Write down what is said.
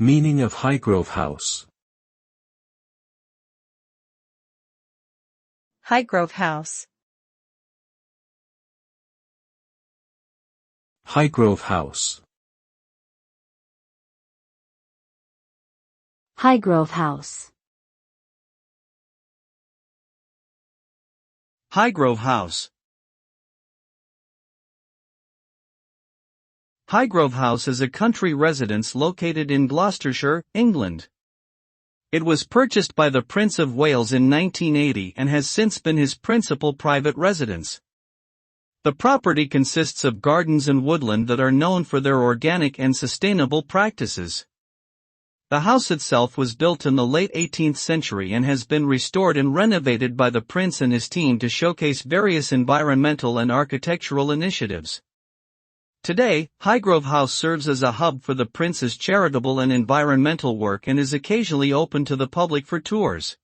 Meaning of Highgrove House. Highgrove House. Highgrove House. Highgrove House. Highgrove House. Highgrove House is a country residence located in Gloucestershire, England. It was purchased by the Prince of Wales in 1980 and has since been his principal private residence. The property consists of gardens and woodland that are known for their organic and sustainable practices. The house itself was built in the late 18th century and has been restored and renovated by the Prince and his team to showcase various environmental and architectural initiatives. Today, Highgrove House serves as a hub for the Prince's charitable and environmental work and is occasionally open to the public for tours.